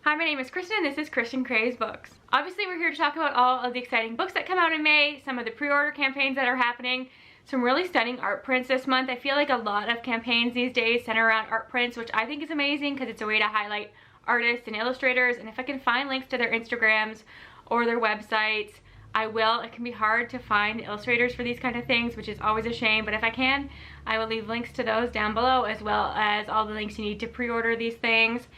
Hi, my name is Kristen and this is Kristen Craves Books. Obviously we're here to talk about all of the exciting books that come out in May, some of the pre-order campaigns that are happening, some really stunning art prints this month. I feel like a lot of campaigns these days center around art prints, which I think is amazing because it's a way to highlight artists and illustrators, and if I can find links to their Instagrams or their websites, I will. It can be hard to find illustrators for these kind of things, which is always a shame, but if I can, I will leave links to those down below, as well as all the links you need to pre-order these things.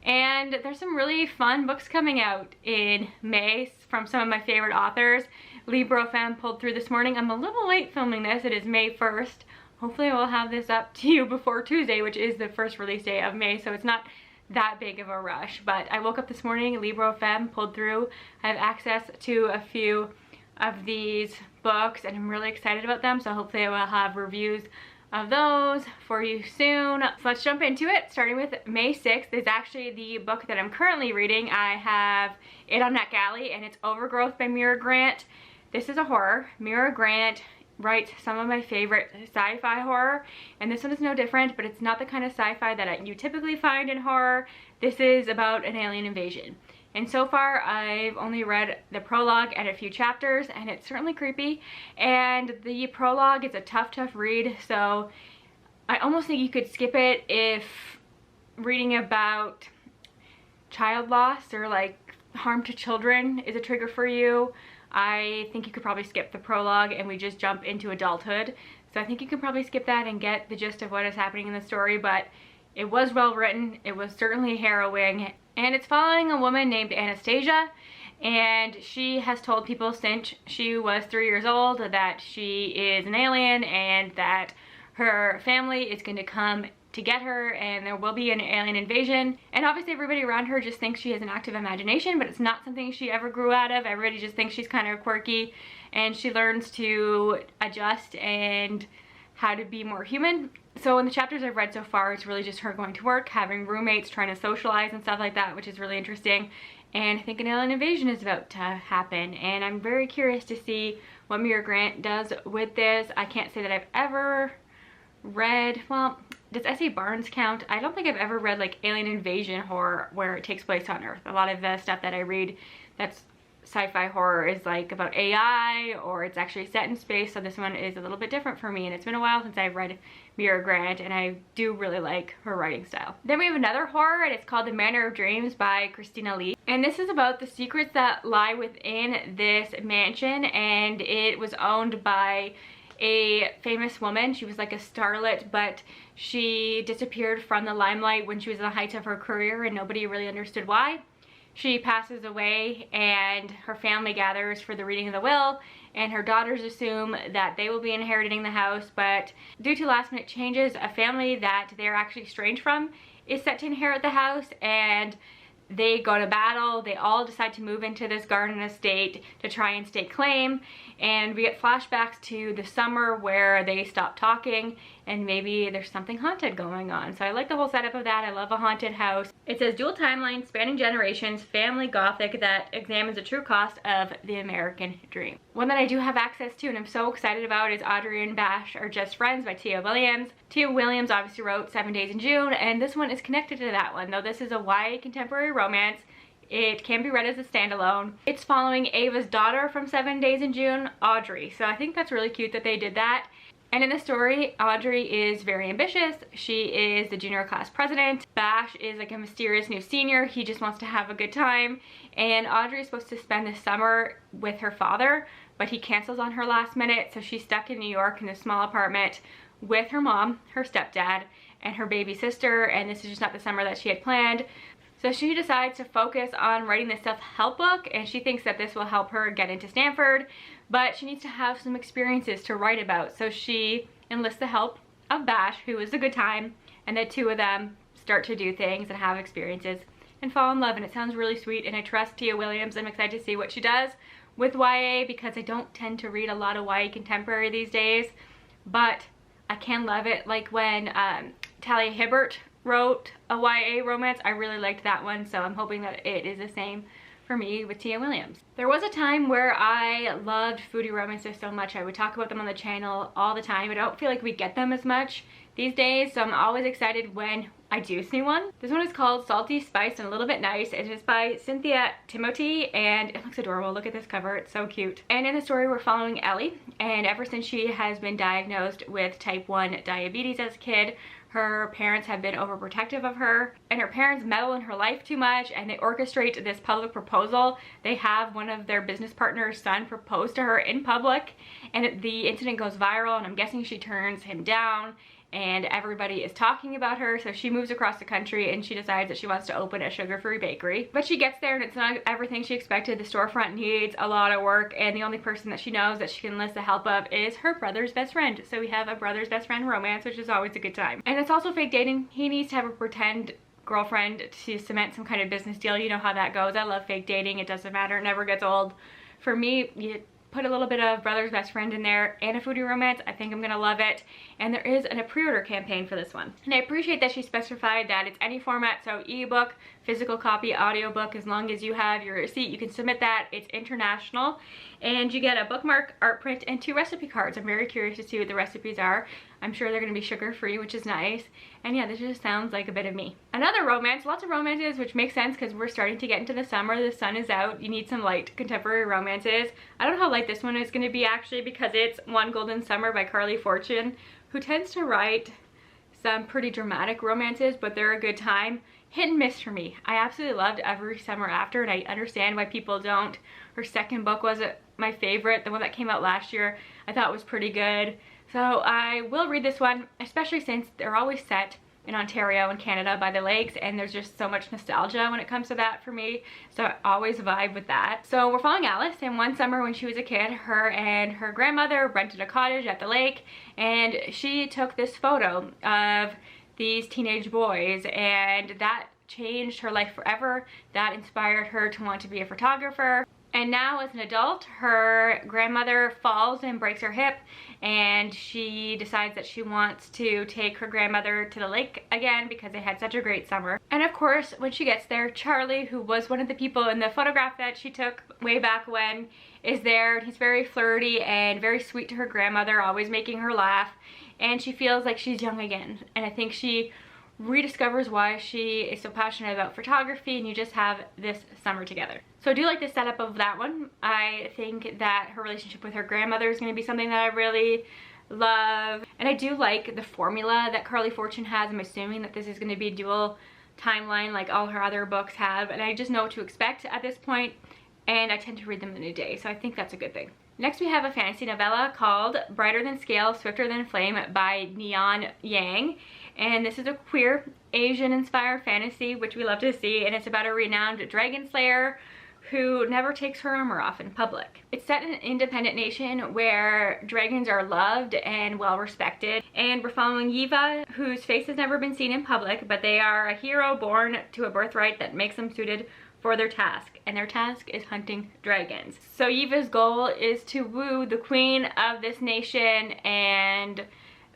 And there's some really fun books coming out in May from some of my favorite authors. Librofem pulled through this morning. I'm a little late filming this. It is May 1st. Hopefully I will have this up to you before Tuesday, which is the first release day of May, so it's not that big of a rush. But I woke up this morning, Librofem pulled through. I have access to a few of these books and I'm really excited about them, so hopefully I will have reviews of those for you soon. So let's jump into it. Starting with May 6th is actually the book that I'm currently reading. I have it on NetGalley and it's Overgrowth by Mira Grant. This is a horror. Mira Grant writes some of my favorite sci-fi horror, and this one is no different, but it's not the kind of sci-fi that you typically find in horror. This is about an alien invasion. And so far, I've only read the prologue and a few chapters, and it's certainly creepy. And the prologue is a tough read, so I almost think you could skip it if reading about child loss or like harm to children is a trigger for you. I think you could probably skip the prologue and we just jump into adulthood. So I think you can probably skip that and get the gist of what is happening in the story, but it was well written. It was certainly harrowing. And it's following a woman named Anastasia, and she has told people since she was 3 years old that she is an alien and that her family is going to come to get her and there will be an alien invasion. And obviously everybody around her just thinks she has an active imagination, but it's not something she ever grew out of. Everybody just thinks she's kind of quirky, and she learns to adjust and how to be more human. So in the chapters I've read so far, it's really just her going to work, having roommates, trying to socialize and stuff like that, which is really interesting. And I think an alien invasion is about to happen, and I'm very curious to see what Mira Grant does with this. I can't say that I've ever read, well, does S.A. Barnes count? I don't think I've ever read like alien invasion horror where it takes place on Earth. A lot of the stuff that I read that's sci-fi horror is like about AI, or it's actually set in space, so this one is a little bit different for me, and it's been a while since I've read Mira Grant, and I do really like her writing style. Then we have another horror, and it's called The Manor of Dreams by Christina Lee, and this is about the secrets that lie within this mansion, and it was owned by a famous woman. She was like a starlet, but she disappeared from the limelight when she was in the height of her career, and nobody really understood why. She passes away and her family gathers for the reading of the will, and her daughters assume that they will be inheriting the house, but due to last minute changes, a family that they're actually estranged from is set to inherit the house, and they go to battle. They all decide to move into this garden estate to try and stake claim, and we get flashbacks to the summer where they stop talking and maybe there's something haunted going on. So I like the whole setup of that. I love a haunted house. It says dual timeline, spanning generations, family gothic that examines the true cost of the American dream. One that I do have access to and I'm so excited about is Audrey and Bash Are Just Friends by Tia Williams. Tia Williams obviously wrote 7 Days in June, and this one is connected to that one, though this is a YA contemporary romance. It can be read as a standalone. It's following Ava's daughter from 7 Days in June, Audrey. So I think that's really cute that they did that. And in the story, Audrey is very ambitious. She is the junior class president. Bash is like a mysterious new senior. He just wants to have a good time. And Audrey is supposed to spend the summer with her father, but he cancels on her last minute. So she's stuck in New York in this small apartment with her mom, her stepdad, and her baby sister. And this is just not the summer that she had planned. So she decides to focus on writing this self-help book, and she thinks that this will help her get into Stanford, but she needs to have some experiences to write about. So she enlists the help of Bash, who is a good time, and the two of them start to do things and have experiences and fall in love, and it sounds really sweet, and I trust Tia Williams. I'm excited to see what she does with YA because I don't tend to read a lot of YA contemporary these days, but I can love it. Like when Talia Hibbert wrote a YA romance, I really liked that one, so I'm hoping that it is the same for me with Tia Williams. There was a time where I loved foodie romances so much. I would talk about them on the channel all the time. I don't feel like we get them as much these days, so I'm always excited when I do see one. This one is called Salty, Spiced, and a Little Bit Nice. It is by Cynthia Timothy, and it looks adorable. Look at this cover, it's so cute. And in the story, we're following Ellie, and ever since she has been diagnosed with type 1 diabetes as a kid, her parents have been overprotective of her, and her parents meddle in her life too much, and they orchestrate this public proposal. They have one of their business partner's son propose to her in public, and the incident goes viral, and I'm guessing she turns him down, and everybody is talking about her, so she moves across the country and she decides that she wants to open a sugar-free bakery. But she gets there and it's not everything she expected. The storefront needs a lot of work, and the only person that she knows that she can enlist the help of is her brother's best friend. So we have a brother's best friend romance, which is always a good time. And it's also fake dating. He needs to have a pretend girlfriend to cement some kind of business deal. You know how that goes. I love fake dating. It doesn't matter. It never gets old. For me, you put a little bit of brother's best friend in there and a foodie romance, I think I'm gonna love it. And there is a pre-order campaign for this one. And I appreciate that she specified that it's any format, so ebook, physical copy, audiobook, as long as you have your receipt, you can submit that. It's international. And you get a bookmark, art print, and 2 recipe cards. I'm very curious to see what the recipes are. I'm sure they're gonna be sugar-free, which is nice. And yeah, this just sounds like a bit of me. Another romance, lots of romances, which makes sense because we're starting to get into the summer. The sun is out. You need some light contemporary romances. I don't know how light this one is gonna be actually, because it's One Golden Summer by Carly Fortune, who tends to write some pretty dramatic romances, but they're a good time. Hit and miss for me. I absolutely loved Every Summer After, and I understand why people don't. Her second book was my favorite. The one that came out last year I thought was pretty good. So I will read this one, especially since they're always set in Ontario and Canada by the lakes, and there's just so much nostalgia when it comes to that for me, so I always vibe with that. So we're following Alice, and one summer when she was a kid, her and her grandmother rented a cottage at the lake, and she took this photo of these teenage boys, and that changed her life forever. That inspired her to want to be a photographer. And now as an adult, her grandmother falls and breaks her hip, and she decides that she wants to take her grandmother to the lake again because they had such a great summer. And of course, when she gets there, Charlie, who was one of the people in the photograph that she took way back when, is there. He's very flirty and very sweet to her grandmother, always making her laugh, and she feels like she's young again. And I think she rediscovers why she is so passionate about photography, and you just have this summer together. So I do like the setup of that one. I think that her relationship with her grandmother is going to be something that I really love, and I do like the formula that Carly Fortune has. I'm assuming that this is going to be a dual timeline like all her other books have, and I just know what to expect at this point, and I tend to read them in a day, so I think that's a good thing. Next we have a fantasy novella called Brighter Than Scale, Swifter Than Flame by Neon Yang. And this is a queer Asian-inspired fantasy, which we love to see, and it's about a renowned dragon slayer who never takes her armor off in public. It's set in an independent nation where dragons are loved and well respected, and we're following Yiva, whose face has never been seen in public, but they are a hero born to a birthright that makes them suited for their task, and their task is hunting dragons. So Yiva's goal is to woo the queen of this nation, and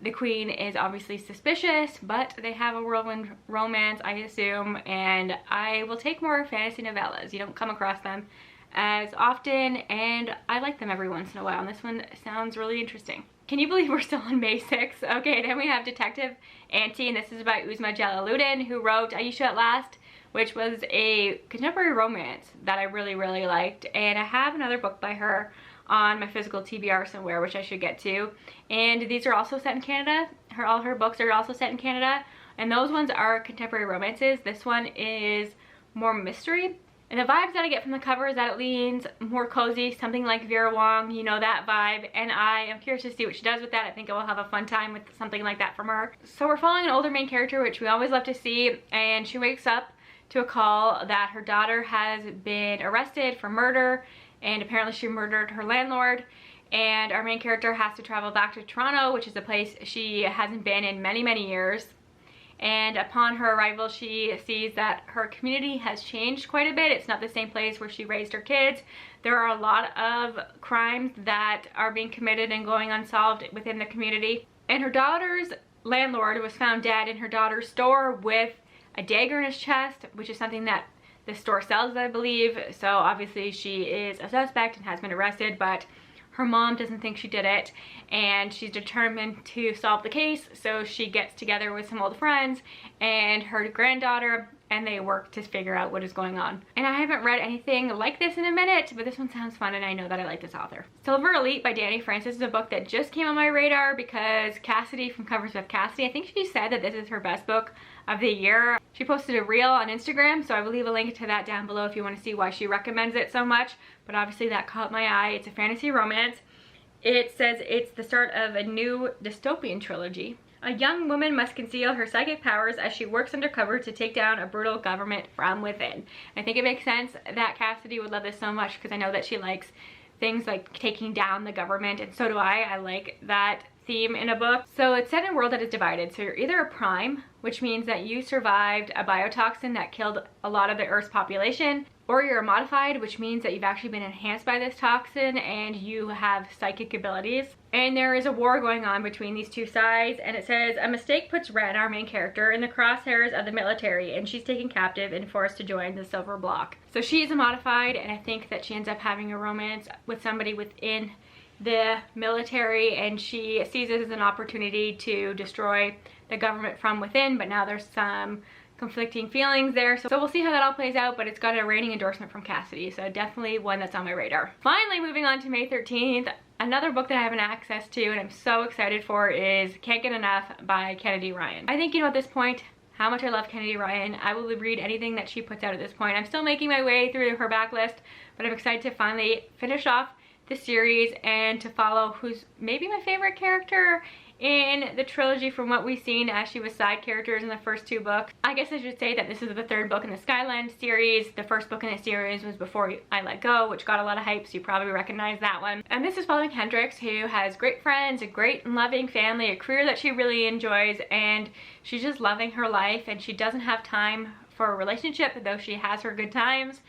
the queen is obviously suspicious, but they have a whirlwind romance, I assume, and I will take more fantasy novellas. You don't come across them as often, and I like them every once in a while, and this one sounds really interesting. Can you believe we're still on May 6th? Okay, then we have Detective Auntie, and this is by Uzma Jalaluddin, who wrote Aisha at Last, which was a contemporary romance that I really, really liked, and I have another book by her on my physical TBR somewhere, which I should get to. And these are also set in Canada. All her books are also set in Canada, and those ones are contemporary romances. This one is more mystery, and the vibes that I get from the cover is that it leans more cozy, something like Vera Wong, you know, that vibe, and I am curious to see what she does with that. I think I will have a fun time with something like that from her. So we're following an older main character, which we always love to see, and she wakes up to a call that her daughter has been arrested for murder, and apparently she murdered her landlord, and our main character has to travel back to Toronto, which is a place she hasn't been in many, many years. And upon her arrival, she sees that her community has changed quite a bit. It's not the same place where she raised her kids. There are a lot of crimes that are being committed and going unsolved within the community. And her daughter's landlord was found dead in her daughter's store with a dagger in his chest, which is something that the store sells, I believe. So obviously she is a suspect and has been arrested, but her mom doesn't think she did it, and she's determined to solve the case. So she gets together with some old friends and her granddaughter, and they work to figure out what is going on. And I haven't read anything like this in a minute, but this one sounds fun, and I know that I like this author. Silver Elite by Danny Francis is a book that just came on my radar because Cassidy from Covers with Cassidy, I think she said that this is her best book of the year. She posted a reel on Instagram, so I will leave a link to that down below if you want to see why she recommends it so much. But obviously that caught my eye. It's a fantasy romance. It says it's the start of a new dystopian trilogy. A young woman must conceal her psychic powers as she works undercover to take down a brutal government from within. I think it makes sense that Cassidy would love this so much because I know that she likes things like taking down the government, and so do I. I like that theme in a book. So it's set in a world that is divided. So you're either a prime, which means that you survived a biotoxin that killed a lot of the Earth's population, or you're a modified, which means that you've actually been enhanced by this toxin and you have psychic abilities. And there is a war going on between these two sides, and it says, a mistake puts Ren, our main character, in the crosshairs of the military, and she's taken captive and forced to join the Silver Bloc. So she's a modified, and I think that she ends up having a romance with somebody within the military, and she sees it as an opportunity to destroy the government from within, but now there's some conflicting feelings there. So we'll see how that all plays out, but it's got a rating endorsement from Cassidy, so definitely one that's on my radar. Finally, moving on to May 13th, another book that I have an access to and I'm so excited for is Can't Get Enough by Kennedy Ryan. I think you know at this point how much I love Kennedy Ryan. I will read anything that she puts out at this point. I'm still making my way through her backlist, but I'm excited to finally finish off the series and to follow who's maybe my favorite character in the trilogy from what we've seen, as she was side characters in the first two books. I guess I should say that this is the third book in the Skyland series. The first book in the series was Before I Let Go, which got a lot of hype, so you probably recognize that one. And this is following Hendrix, who has great friends, a great and loving family, a career that she really enjoys, and she's just loving her life, and she doesn't have time for a relationship, though she has her good times.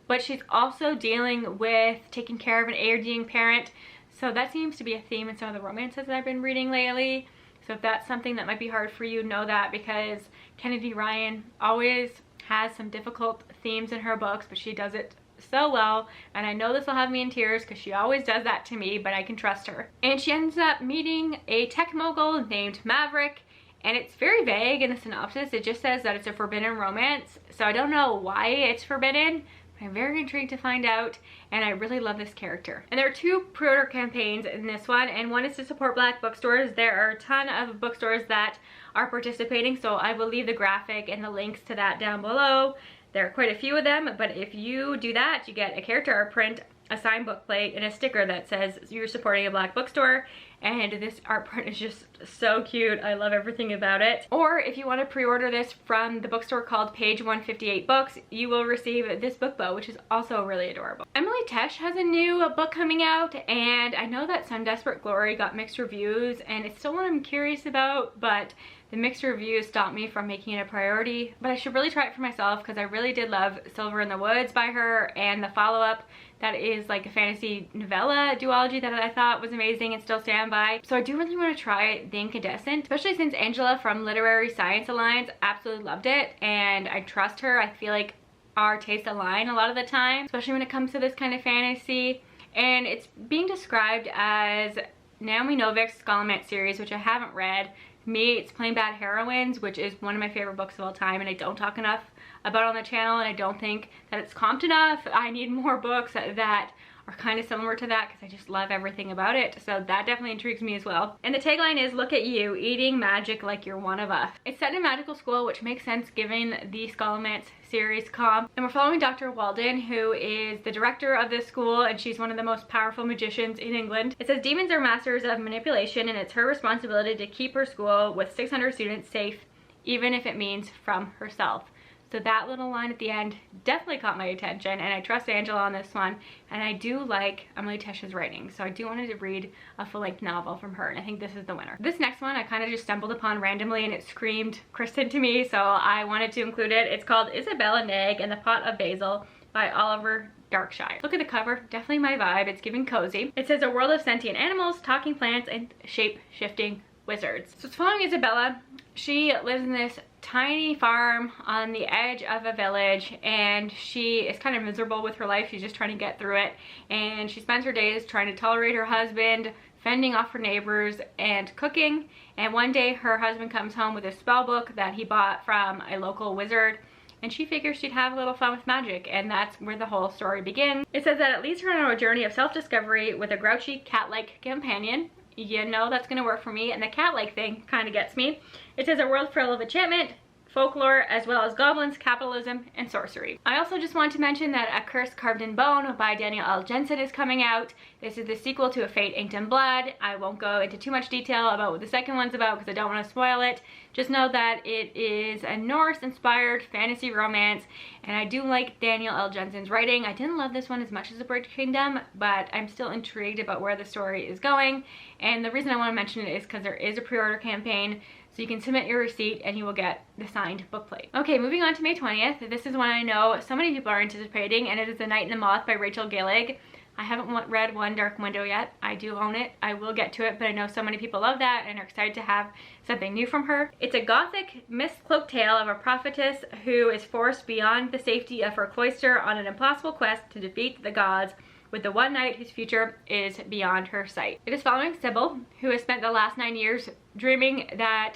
But she's also dealing with taking care of an aging parent. So that seems to be a theme in some of the romances that I've been reading lately. So if that's something that might be hard for you, know that, because Kennedy Ryan always has some difficult themes in her books, but she does it so well. And I know this will have me in tears because she always does that to me, but I can trust her. And she ends up meeting a tech mogul named Maverick. And it's very vague in the synopsis. It just says that it's a forbidden romance. So I don't know why it's forbidden. I'm very intrigued to find out, and I really love this character. And there are two pre-order campaigns in this one, and one is to support Black bookstores. There are a ton of bookstores that are participating, so I will leave the graphic and the links to that down below. There are quite a few of them, but if you do that, you get a character art print, a signed book plate, and a sticker that says you're supporting a Black bookstore. And this art print is just so cute. I love everything about it. Or if you want to pre-order this from the bookstore called Page 158 Books, you will receive this book bow, which is also really adorable. Emily Tesh has a new book coming out, and I know that Some Desperate Glory got mixed reviews, and it's still one I'm curious about, but the mixed reviews stopped me from making it a priority. But I should really try it for myself because I really did love Silver in the Woods by her, and the follow-up that is like a fantasy novella duology that I thought was amazing and still stand by. So I do really want to try The Incandescent, especially since Angela from Literary Science Alliance absolutely loved it, and I trust her. I feel like our tastes align a lot of the time, especially when it comes to this kind of fantasy. And it's being described as Naomi Novik's Skullament series, which I haven't read. Me, it's Plain Bad Heroines, which is one of my favorite books of all time, and I don't talk enough about it on the channel, and I don't think that it's comped enough. I need more books that are kind of similar to that because I just love everything about it. So that definitely intrigues me as well. And the tagline is, look at you, eating magic like you're one of us. It's set in magical school, which makes sense given the Skullament series comp. And we're following Dr. Walden, who is the director of this school, and she's one of the most powerful magicians in England. It says demons are masters of manipulation, and it's her responsibility to keep her school with 600 students safe, even if it means from herself. So that little line at the end definitely caught my attention, and I trust Angela on this one, and I do like Emily Tesh's writing, so I do want to read a full-length novel from her, and I think this is the winner. This next one I kind of just stumbled upon randomly, and it screamed Kristen to me, so I wanted to include it. It's called Isabella and the Pot of Basil by Oliver Darkshire. Look at the cover, definitely my vibe. It's giving cozy. It says a world of sentient animals, talking plants, and shape-shifting wizards. So it's following Isabella. She lives in this tiny farm on the edge of a village, and she is kind of miserable with her life. She's just trying to get through it, and she spends her days trying to tolerate her husband, fending off her neighbors, and cooking. And one day her husband comes home with a spell book that he bought from a local wizard, and she figures she'd have a little fun with magic, and that's where the whole story begins. It says that it leads her on a journey of self-discovery with a grouchy cat-like companion. You know that's gonna work for me, and the cat-like thing kind of gets me. It says a world full of enchantment, folklore, as well as goblins, capitalism, and sorcery. I also just want to mention that A Curse Carved in Bone by Daniel L. Jensen is coming out. This is the sequel to A Fate Inked in Blood. I won't go into too much detail about what the second one's about because I don't want to spoil it. Just know that it is a Norse-inspired fantasy romance, and I do like Daniel L. Jensen's writing. I didn't love this one as much as The Bird Kingdom, but I'm still intrigued about where the story is going. And the reason I want to mention it is because there is a pre-order campaign, so you can submit your receipt and you will get the signed bookplate. Okay, moving on to May 20th. This is one I know so many people are anticipating, and it is The Night and the Moth by Rachel Gillig. I haven't read One Dark Window yet. I do own it. I will get to it, but I know so many people love that and are excited to have something new from her. It's a gothic mist-cloaked tale of a prophetess who is forced beyond the safety of her cloister on an impossible quest to defeat the gods with the one knight whose future is beyond her sight. It is following Sybil, who has spent the last 9 years dreaming that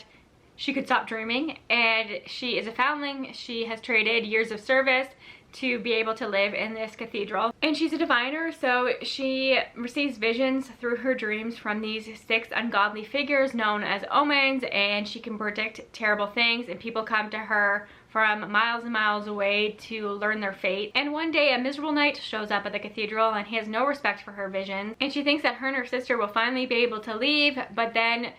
she could stop dreaming, and she is a foundling. She has traded years of service to be able to live in this cathedral, and she's a diviner, so she receives visions through her dreams from these 6 ungodly figures known as omens, and she can predict terrible things, and people come to her from miles and miles away to learn their fate. And one day a miserable knight shows up at the cathedral, and he has no respect for her visions, and she thinks that her and her sister will finally be able to leave, but then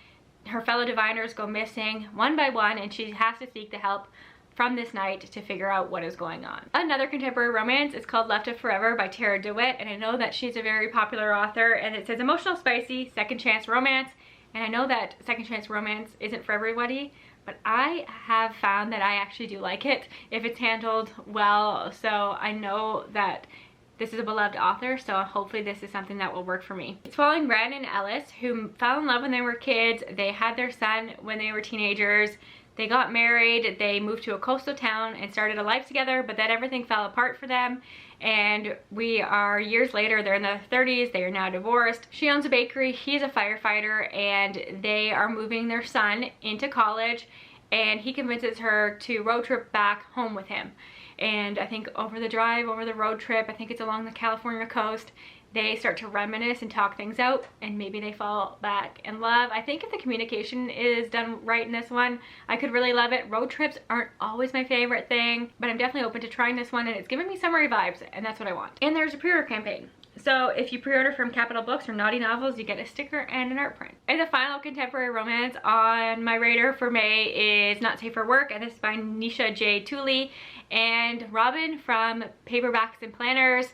her fellow diviners go missing one by one, and she has to seek the help from this knight to figure out what is going on. Another contemporary romance is called Left of Forever by Tara DeWitt, and I know that she's a very popular author, and it says emotional, spicy, second chance romance. And I know that second chance romance isn't for everybody, but I have found that I actually do like it if it's handled well. So I know that this is a beloved author, so hopefully this is something that will work for me. It's following Brandon and Ellis, who fell in love when they were kids. They had their son when they were teenagers. They got married, they moved to a coastal town and started a life together, but then everything fell apart for them. And we are years later, they're in their 30s, they are now divorced. She owns a bakery, he's a firefighter, and they are moving their son into college, and he convinces her to road trip back home with him. And I think over the road trip, I think it's along the California coast, they start to reminisce and talk things out, and maybe they fall back in love. I think if the communication is done right in this one, I could really love it. Road trips aren't always my favorite thing, but I'm definitely open to trying this one, and it's giving me summery vibes, and that's what I want. And there's a pre-order campaign. So if you pre-order from Capital Books or Naughty Novels, you get a sticker and an art print. And the final contemporary romance on my radar for May is Not Safe for Work, and this is by Nisha J. Tooley and Robin from Paperbacks and Planners.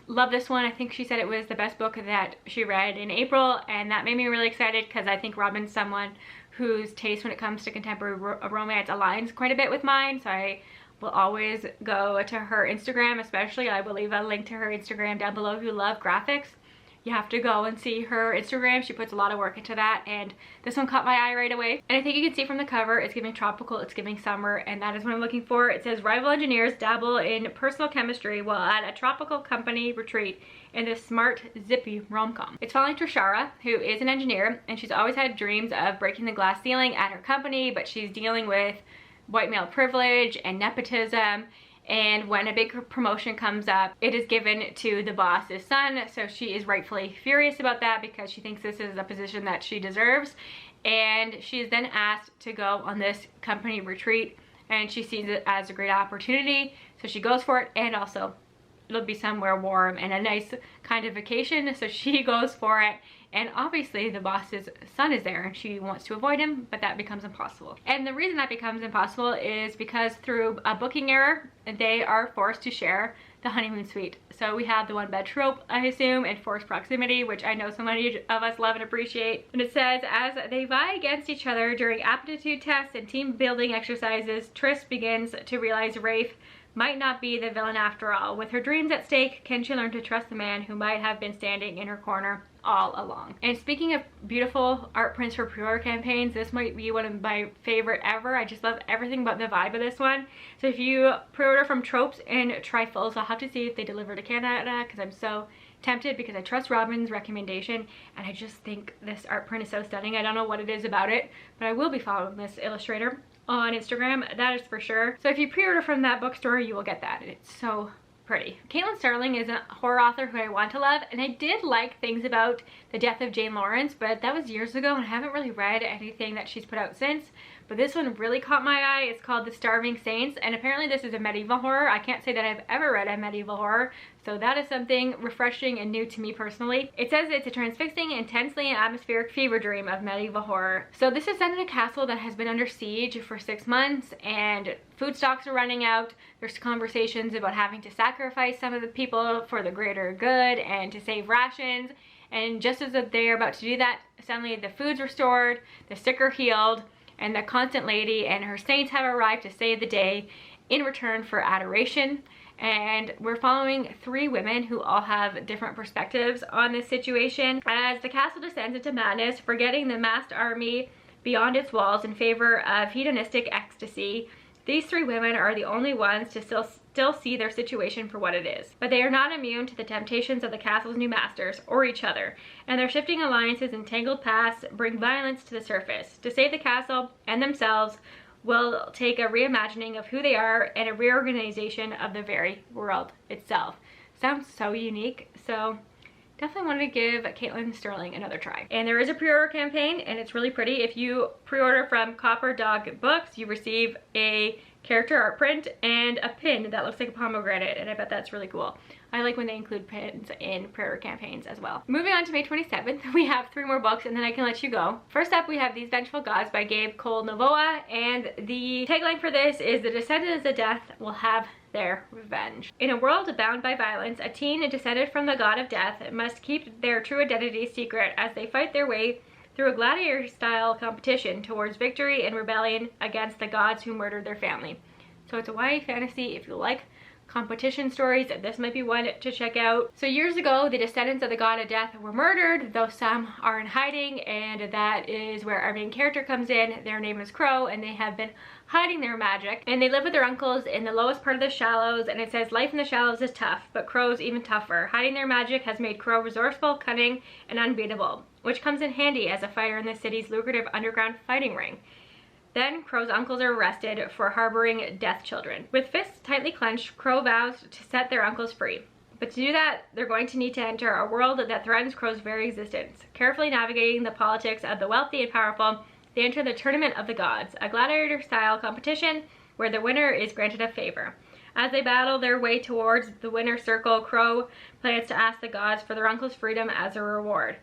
Love this one. I think she said it was the best book that she read in April, and that made me really excited because I think Robin's someone whose taste when it comes to contemporary romance aligns quite a bit with mine, so I will always go to her Instagram. Especially, I will leave a link to her Instagram down below. If you love graphics, you have to go and see her Instagram. She puts a lot of work into that, and this one caught my eye right away. And I think you can see from the cover, it's giving tropical, it's giving summer, and that is what I'm looking for. It says rival engineers dabble in personal chemistry while at a tropical company retreat in this smart, zippy rom-com. It's following Trishara, who is an engineer, and she's always had dreams of breaking the glass ceiling at her company, but she's dealing with white male privilege and nepotism. And when a big promotion comes up, it is given to the boss's son, so she is rightfully furious about that because she thinks this is a position that she deserves. And she is then asked to go on this company retreat, and she sees it as a great opportunity, so she goes for it. And also it'll be somewhere warm and a nice kind of vacation, so she goes for it. And obviously the boss's son is there and she wants to avoid him, but that becomes impossible. And the reason that becomes impossible is because through a booking error, they are forced to share the honeymoon suite. So we have the one bed trope, I assume, and forced proximity, which I know so many of us love and appreciate. And it says, as they vie against each other during aptitude tests and team building exercises, Tris begins to realize Rafe might not be the villain after all. With her dreams at stake, can she learn to trust the man who might have been standing in her corner all along? And speaking of beautiful art prints for pre-order campaigns, this might be one of my favorite ever. I just love everything about the vibe of this one. So if you pre-order from Tropes and Trifles, I'll have to see if they deliver to Canada, because I'm so tempted, because I trust Robin's recommendation and I just think this art print is so stunning. I don't know what it is about it, but I will be following this illustrator on Instagram, that is for sure. So if you pre-order from that bookstore, you will get that. It's so pretty. Caitlin Sterling is a horror author who I want to love, and I did like things about the death of Jane Lawrence, but that was years ago and I haven't really read anything that she's put out since. But this one really caught my eye. It's called The Starving Saints, and apparently this is a medieval horror. I can't say that I've ever read a medieval horror, so that is something refreshing and new to me personally. It says it's a transfixing, intensely atmospheric fever dream of medieval horror. So this is set in a castle that has been under siege for 6 months, and food stocks are running out. There's conversations about having to sacrifice some of the people for the greater good and to save rations. And just as they are about to do that, suddenly the food's restored, the sick are healed, and the Constant Lady and her saints have arrived to save the day in return for adoration. And we're following 3 women who all have different perspectives on this situation as the castle descends into madness, forgetting the massed army beyond its walls in favor of hedonistic ecstasy. These 3 women are the only ones to still see their situation for what it is. But they are not immune to the temptations of the castle's new masters or each other, and their shifting alliances and tangled paths bring violence to the surface. To save the castle and themselves will take a reimagining of who they are and a reorganization of the very world itself. Sounds so unique, so definitely wanted to give Caitlin Sterling another try. And there is a pre-order campaign, and it's really pretty. If you pre-order from Copper Dog Books, you receive a character art print and a pin that looks like a pomegranate, and I bet that's really cool. I like when they include pins in pre-order campaigns as well. Moving on to May 27th, we have 3 more books and then I can let you go. First up, we have These Vengeful Gods by Gabe Cole-Novoa, and the tagline for this is, "The descendants of death will have their revenge." In a world bound by violence, a teen descended from the god of death must keep their true identity secret as they fight their way through a gladiator-style competition towards victory and rebellion against the gods who murdered their family. So it's a YA fantasy. If you like competition stories, this might be one to check out. So years ago, the descendants of the god of death were murdered, though some are in hiding, and that is where our main character comes in. Their name is Crow, and they have been hiding their magic, and they live with their uncles in the lowest part of the shallows, and it says life in the shallows is tough, but Crow's even tougher. Hiding their magic has made Crow resourceful, cunning, and unbeatable, which comes in handy as a fighter in the city's lucrative underground fighting ring. Then Crow's uncles are arrested for harboring death children. With fists tightly clenched, Crow vows to set their uncles free. But to do that, they're going to need to enter a world that threatens Crow's very existence. Carefully navigating the politics of the wealthy and powerful, they enter the Tournament of the Gods, a gladiator-style competition where the winner is granted a favor. As they battle their way towards the winner's circle, Crow plans to ask the gods for their uncle's freedom as a reward.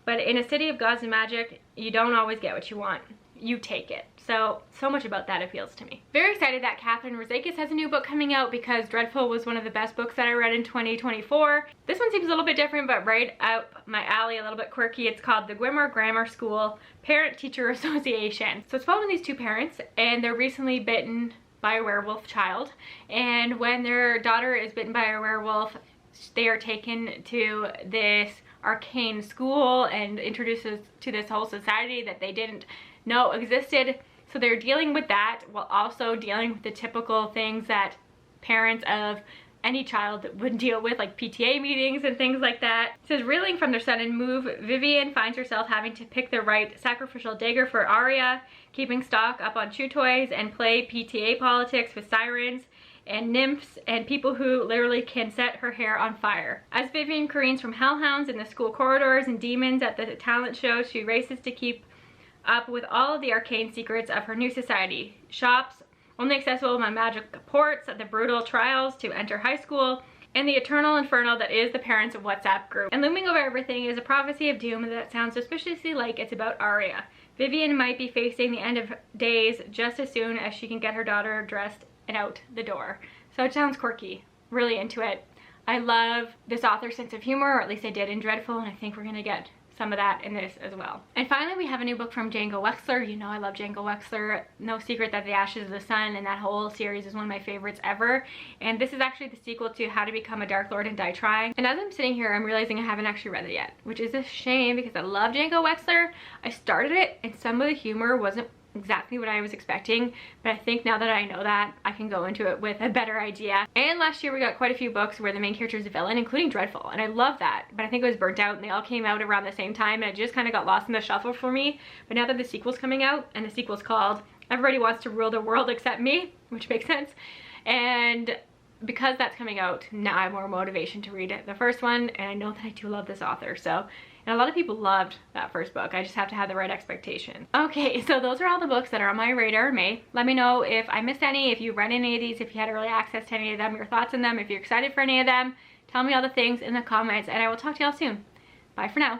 But in a city of gods and magic, you don't always get what you want. You take it. So much about that appeals to me. Very excited that Catherine Rozakis has a new book coming out because Dreadful was one of the best books that I read in 2024. This one seems a little bit different, but right up my alley, a little bit quirky. It's called The Gwimmer Grammar School Parent-Teacher Association. So it's following these 2 parents, and they're recently bitten by a werewolf child. And when their daughter is bitten by a werewolf, they are taken to this arcane school and introduced to this whole society that they didn't know existed. So they're dealing with that while also dealing with the typical things that parents of any child would deal with, like PTA meetings and things like that. It says, reeling from their sudden move, Vivian finds herself having to pick the right sacrificial dagger for Arya, keeping stock up on chew toys, and play PTA politics with sirens and nymphs and people who literally can set her hair on fire. As Vivian careens from hellhounds in the school corridors and demons at the talent show, she races to keep up with all of the arcane secrets of her new society. Shops only accessible by magic ports, the brutal trials to enter high school, and the eternal inferno that is the parents' WhatsApp group. And looming over everything is a prophecy of doom that sounds suspiciously like it's about Arya. Vivian might be facing the end of days just as soon as she can get her daughter dressed and out the door. So it sounds quirky. Really into it. I love this author's sense of humor, or at least I did in Dreadful, and I think we're gonna get some of that in this as well. And finally, we have a new book from Django Wexler. You know I love Django Wexler. No secret that The Ashes of the Sun and that whole series is one of my favorites ever. And this is actually the sequel to How to Become a Dark Lord and Die Trying. And as I'm sitting here, I'm realizing I haven't actually read it yet, which is a shame because I love Django Wexler. I started it and some of the humor wasn't exactly what I was expecting, but I think now that I know that, I can go into it with a better idea. And last year we got quite a few books where the main character is a villain, including Dreadful, and I love that, but I think it was burnt out and they all came out around the same time and it just kind of got lost in the shuffle for me. But now that the sequel's coming out, and the sequel's called Everybody Wants to Rule the World Except Me, which makes sense, and because that's coming out, now I have more motivation to read the first one, and I know that I do love this author, so. And a lot of people loved that first book. I just have to have the right expectation. Okay, so those are all the books that are on my radar in May. Let me know if I missed any, if you read any of these, if you had early access to any of them, your thoughts on them, if you're excited for any of them. Tell me all the things in the comments, and I will talk to y'all soon. Bye for now.